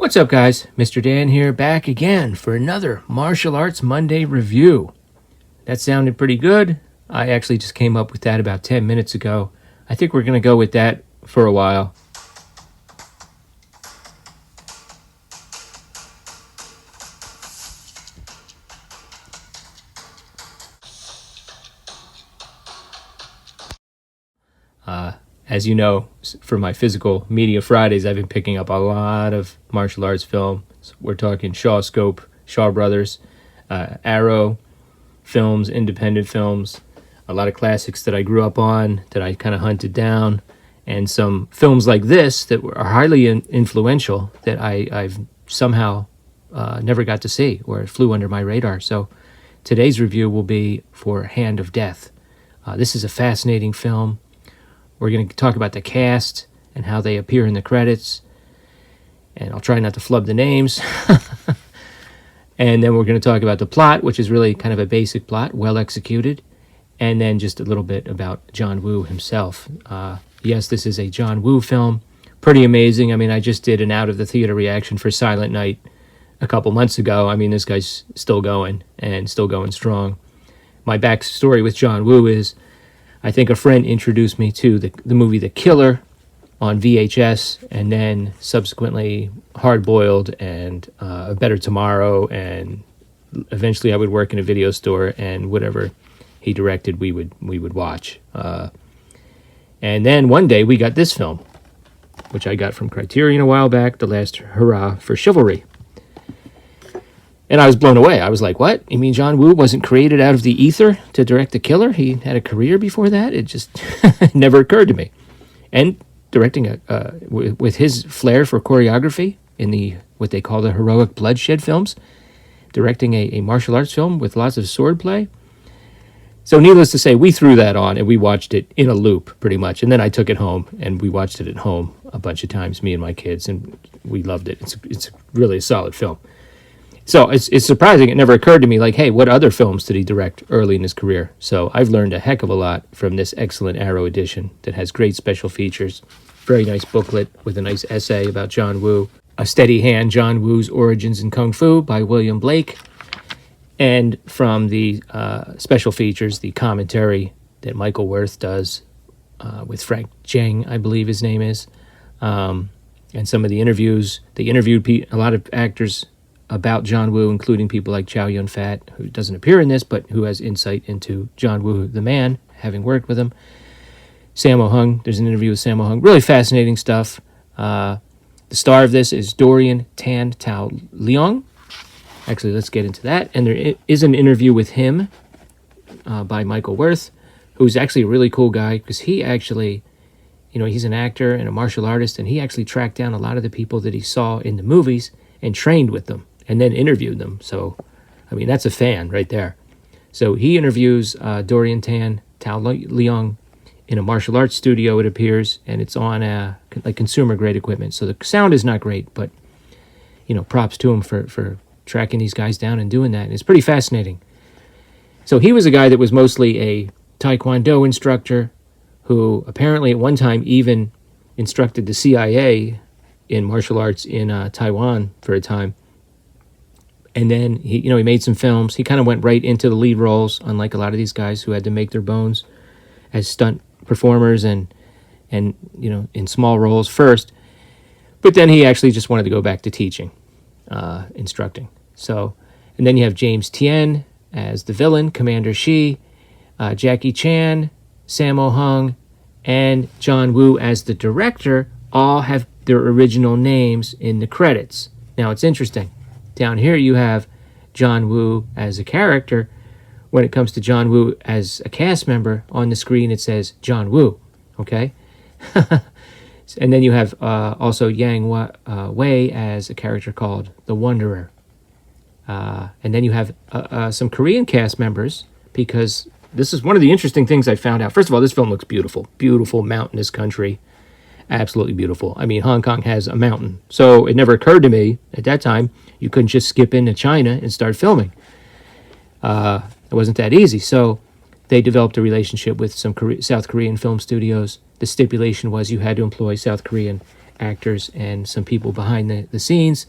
What's up, guys? Mr. Dan here, back again for another Martial Arts Monday review. That sounded pretty good. I actually just came up with that about 10 minutes ago. I think we're going to go with that for a while. As you know, for my physical media Fridays, I've been picking up a lot of martial arts film. So we're talking Shaw Scope, Shaw Brothers, Arrow films, independent films, a lot of classics that I grew up on, that I kind of hunted down, and some films like this that are highly influential that I've somehow never got to see, or it flew under my radar. So today's review will be for Hand of Death. This is a fascinating film. We're going to talk about the cast and how they appear in the credits. And I'll try not to flub the names. And then we're going to talk about the plot, which is really kind of a basic plot, well executed. And then just a little bit about John Woo himself. Yes, this is a John Woo film. Pretty amazing. I mean, I just did an out-of-the-theater reaction for Silent Night a couple months ago. I mean, this guy's still going, and still going strong. My backstory with John Woo is, I think a friend introduced me to the movie The Killer on VHS, and then subsequently Hard Boiled and A Better Tomorrow, and eventually I would work in a video store, and whatever he directed we would watch. And then one day we got this film, which I got from Criterion a while back, The Last Hurrah for Chivalry. And I was blown away. I was like, what? You mean John Woo wasn't created out of the ether to direct The Killer? He had a career before that? It just never occurred to me. And directing with his flair for choreography in what they call the heroic bloodshed films, directing a martial arts film with lots of swordplay. So needless to say, we threw that on and we watched it in a loop pretty much. And then I took it home and we watched it at home a bunch of times, me and my kids, and we loved it. It's really a solid film. So it's surprising. It never occurred to me, like, hey, what other films did he direct early in his career? So I've learned a heck of a lot from this excellent Arrow edition that has great special features, very nice booklet with a nice essay about John Woo, A Steady Hand, John Woo's Origins in Kung Fu by William Blake, and from the special features, the commentary that Michael Wirth does with Frank Jang, I believe his name is, and some of the interviews. They interviewed a lot of actors about John Woo, including people like Chow Yun-fat, who doesn't appear in this, but who has insight into John Woo, the man, having worked with him. Sammo Hung, there's an interview with Sammo Hung. Really fascinating stuff. The star of this is Dorian Tan Tao Leong. Actually, let's get into that. And there is an interview with him by Michael Wirth, who's actually a really cool guy, because he actually, he's an actor and a martial artist, and he actually tracked down a lot of the people that he saw in the movies and trained with them, and then interviewed them. So, I mean, that's a fan right there. So he interviews Dorian Tan Tao Leong in a martial arts studio, it appears, and it's on like consumer-grade equipment. So the sound is not great, but, props to him for tracking these guys down and doing that. And it's pretty fascinating. So he was a guy that was mostly a Taekwondo instructor who apparently at one time even instructed the CIA in martial arts in Taiwan for a time. And then he made some films. He kind of went right into the lead roles, unlike a lot of these guys who had to make their bones as stunt performers and in small roles first. But then he actually just wanted to go back to teaching, instructing. So, and then you have James Tien as the villain, Commander Shi, Jackie Chan, Sammo Hung, and John Woo as the director all have their original names in the credits. Now, it's interesting. Down here you have John Woo as a character. When it comes to John Woo as a cast member, on the screen it says John Woo, okay? And then you have also Yang Wei as a character called The Wanderer. And then you have some Korean cast members, because this is one of the interesting things I found out. First of all, this film looks beautiful. Beautiful mountainous country. Absolutely beautiful. I mean, Hong Kong has a mountain. So it never occurred to me at that time you couldn't just skip into China and start filming. It wasn't that easy. So they developed a relationship with some South Korean film studios. The stipulation was you had to employ South Korean actors and some people behind the scenes.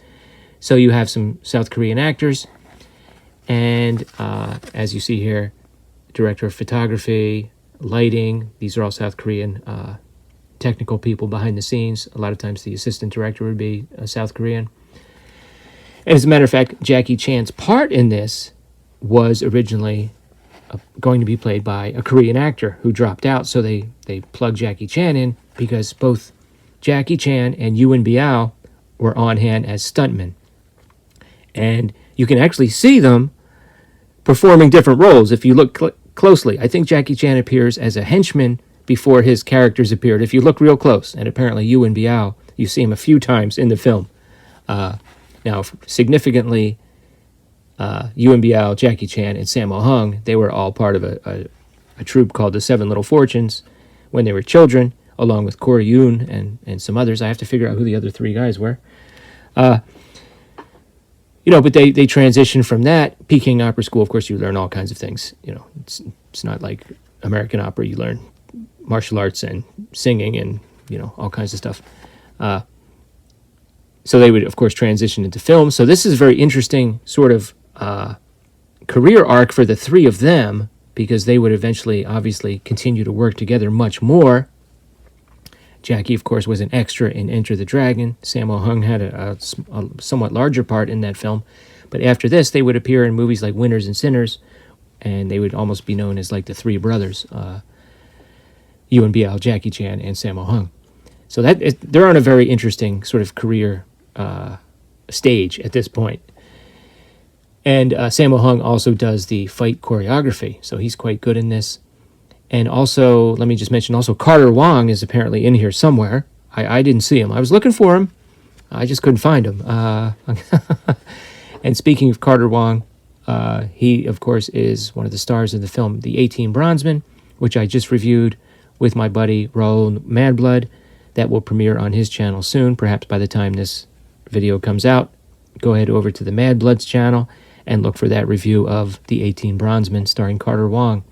So you have some South Korean actors, and as you see here, director of photography, lighting, these are all South Korean technical people behind the scenes. A lot of times the assistant director would be South Korean. As a matter of fact, Jackie Chan's part in this was originally going to be played by a Korean actor who dropped out, so they plugged Jackie Chan in because both Jackie Chan and Yuen Biao were on hand as stuntmen. And you can actually see them performing different roles if you look closely. I think Jackie Chan appears as a henchman before his characters appeared, if you look real close. And apparently Yuen Biao, you see him a few times in the film. Now, significantly, Yuen Biao, Jackie Chan, and Sammo Hung, they were all part of a troupe called the Seven Little Fortunes when they were children, along with Corey Yoon and some others. I have to figure out who the other three guys were. But they transitioned from that. Peking Opera School, of course, you learn all kinds of things. It's not like American opera. You learn martial arts and singing and, all kinds of stuff. So they would, of course, transition into film. So this is a very interesting sort of career arc for the three of them, because they would eventually, obviously, continue to work together much more. Jackie, of course, was an extra in Enter the Dragon. Sammo Hung had a somewhat larger part in that film. But after this, they would appear in movies like Winners and Sinners, and they would almost be known as like the three brothers, Yuen Biao, Jackie Chan, and Sammo Hung. So they're on a very interesting sort of career stage at this point. And Sammo Hung also does the fight choreography, so he's quite good in this. And also, let me just mention, also Carter Wong is apparently in here somewhere. I didn't see him. I was looking for him. I just couldn't find him. And speaking of Carter Wong, he, of course, is one of the stars of the film The 18 Bronzemen, which I just reviewed with my buddy Raul Madblood. That will premiere on his channel soon, perhaps by the time this video comes out. Go ahead over to the Madblood's channel and look for that review of The 18 Bronzemen starring Carter Wong.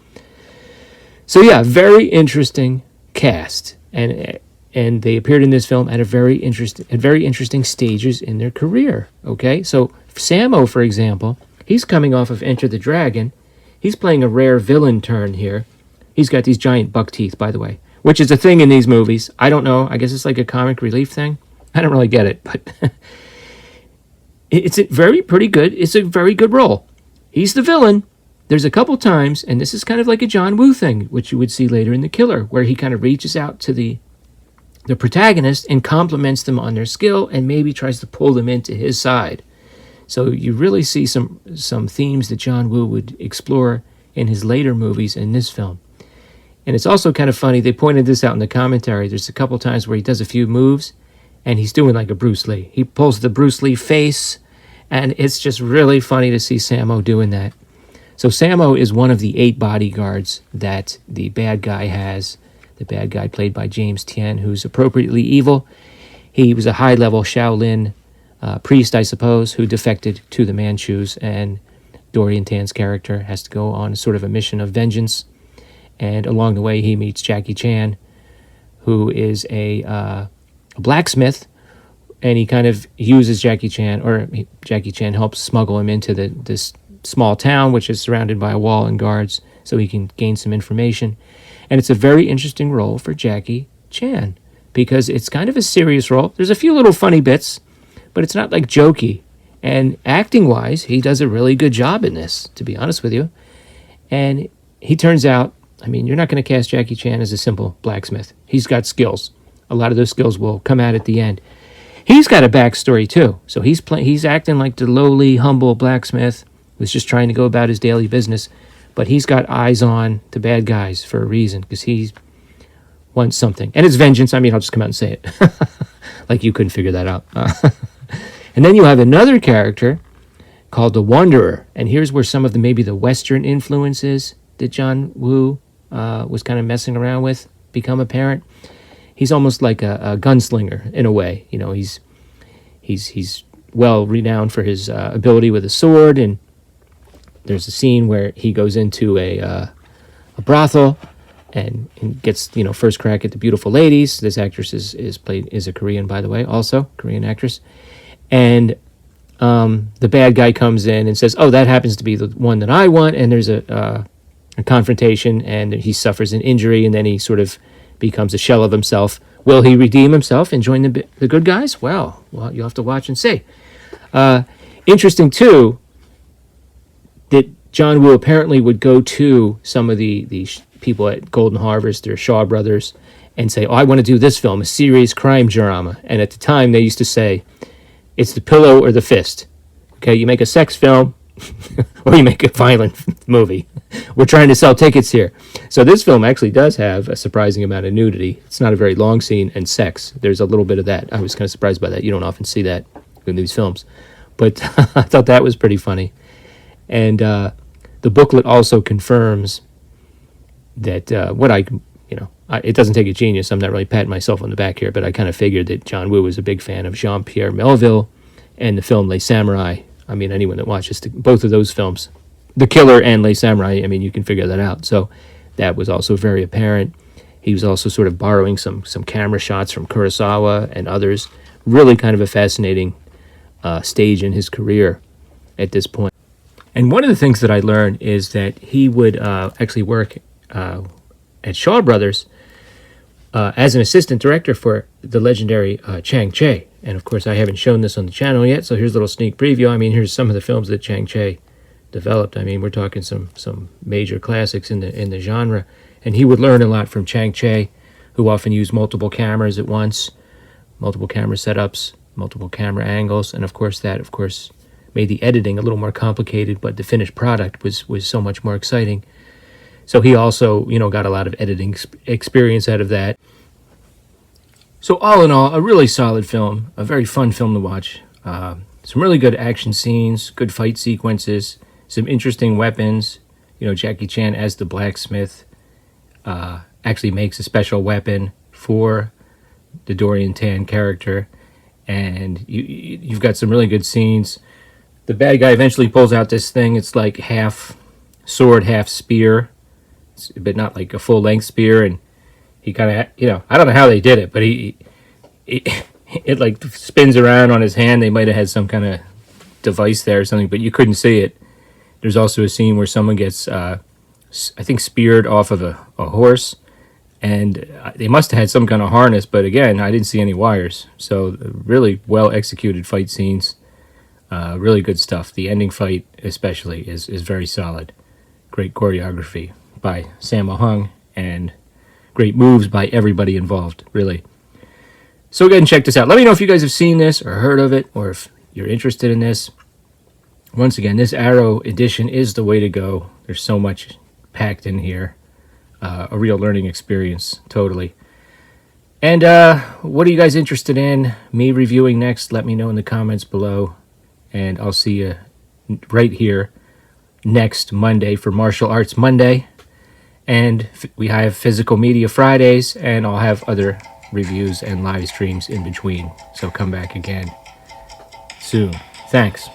So yeah, very interesting cast, and they appeared in this film at very interesting stages in their career. Okay, so Sammo, for example, he's coming off of Enter the Dragon. He's playing a rare villain turn here. He's got these giant buck teeth, by the way, which is a thing in these movies. I don't know. I guess it's like a comic relief thing. I don't really get it, but it's a pretty good. It's a very good role. He's the villain. There's a couple times, and this is kind of like a John Woo thing, which you would see later in The Killer, where he kind of reaches out to the protagonist and compliments them on their skill and maybe tries to pull them into his side. So you really see some themes that John Woo would explore in his later movies in this film. And it's also kind of funny, they pointed this out in the commentary. There's a couple times where he does a few moves, and he's doing like a Bruce Lee. He pulls the Bruce Lee face, and it's just really funny to see Sammo doing that. So Sammo is one of the 8 bodyguards that the bad guy has, the bad guy played by James Tien, who's appropriately evil. He was a high-level Shaolin priest, I suppose, who defected to the Manchus, and Dorian Tan's character has to go on sort of a mission of vengeance. And along the way, he meets Jackie Chan, who is a blacksmith, and he kind of uses Jackie Chan, Jackie Chan helps smuggle him into this small town, which is surrounded by a wall and guards, so he can gain some information. And it's a very interesting role for Jackie Chan, because it's kind of a serious role. There's a few little funny bits, but it's not like jokey. And acting-wise, he does a really good job in this, to be honest with you. And he turns out, I mean, you're not going to cast Jackie Chan as a simple blacksmith. He's got skills. A lot of those skills will come out at the end. He's got a backstory, too. So he's acting like the lowly, humble blacksmith who's just trying to go about his daily business. But he's got eyes on the bad guys for a reason, because he wants something. And it's vengeance. I mean, I'll just come out and say it. Like you couldn't figure that out. And then you have another character called the Wanderer. And here's where some of maybe the Western influences that John Woo was kind of messing around with become apparent. He's almost like a gunslinger in a way. You know, he's well renowned for his ability with a sword, and there's a scene where he goes into a brothel and gets, first crack at the beautiful ladies. This actress is a Korean, by the way, also Korean actress. And the bad guy comes in and says, "Oh, that happens to be the one that I want." And there's a confrontation, and he suffers an injury, and then he sort of becomes a shell of himself. Will he redeem himself and join the good guys? Well, you'll have to watch and see. Interesting too that John Woo apparently would go to some of the people at Golden Harvest or Shaw Brothers and say, "Oh, I want to do this film, a serious crime drama." And at the time, they used to say, "It's the pillow or the fist." Okay, you make a sex film or you make a violent movie. We're trying to sell tickets here. So this film actually does have a surprising amount of nudity. It's not a very long scene, and sex. There's a little bit of that. I was kind of surprised by that. You don't often see that in these films. But I thought that was pretty funny. And the booklet also confirms that it doesn't take a genius. I'm not really patting myself on the back here, but I kind of figured that John Woo was a big fan of Jean-Pierre Melville and the film Les Samurai. I mean, anyone that watches both of those films, The Killer and Les Samurai, I mean, you can figure that out. So that was also very apparent. He was also sort of borrowing some camera shots from Kurosawa and others. Really kind of a fascinating stage in his career at this point. And one of the things that I learned is that he would actually work at Shaw Brothers as an assistant director for the legendary Chang Cheh. And of course, I haven't shown this on the channel yet, so here's a little sneak preview. I mean, here's some of the films that Chang Cheh developed. I mean, we're talking some major classics in the genre. And he would learn a lot from Chang Cheh, who often used multiple cameras at once, multiple camera setups, multiple camera angles, and of course made the editing a little more complicated, but the finished product was so much more exciting. So he also, got a lot of editing experience out of that. So all in all, a really solid film, a very fun film to watch. Some really good action scenes, good fight sequences, some interesting weapons. Jackie Chan as the blacksmith actually makes a special weapon for the Dorian Tan character. And you've got some really good scenes. The bad guy eventually pulls out this thing. It's like half sword, half spear, but not like a full-length spear. And he kind of, I don't know how they did it, but it like spins around on his hand. They might have had some kind of device there or something, but you couldn't see it. There's also a scene where someone gets, I think, speared off of a horse. And they must have had some kind of harness, but again, I didn't see any wires. So really well-executed fight scenes. Really good stuff. The ending fight especially is very solid. Great choreography by Sammo Hung and great moves by everybody involved, really. So go ahead and check this out. Let me know if you guys have seen this or heard of it, or if you're interested in this. Once again, this Arrow edition is the way to go. There's so much packed in here. A real learning experience, totally. And what are you guys interested in me reviewing next? Let me know in the comments below. And I'll see you right here next Monday for Martial Arts Monday. And we have Physical Media Fridays, and I'll have other reviews and live streams in between. So come back again soon. Thanks.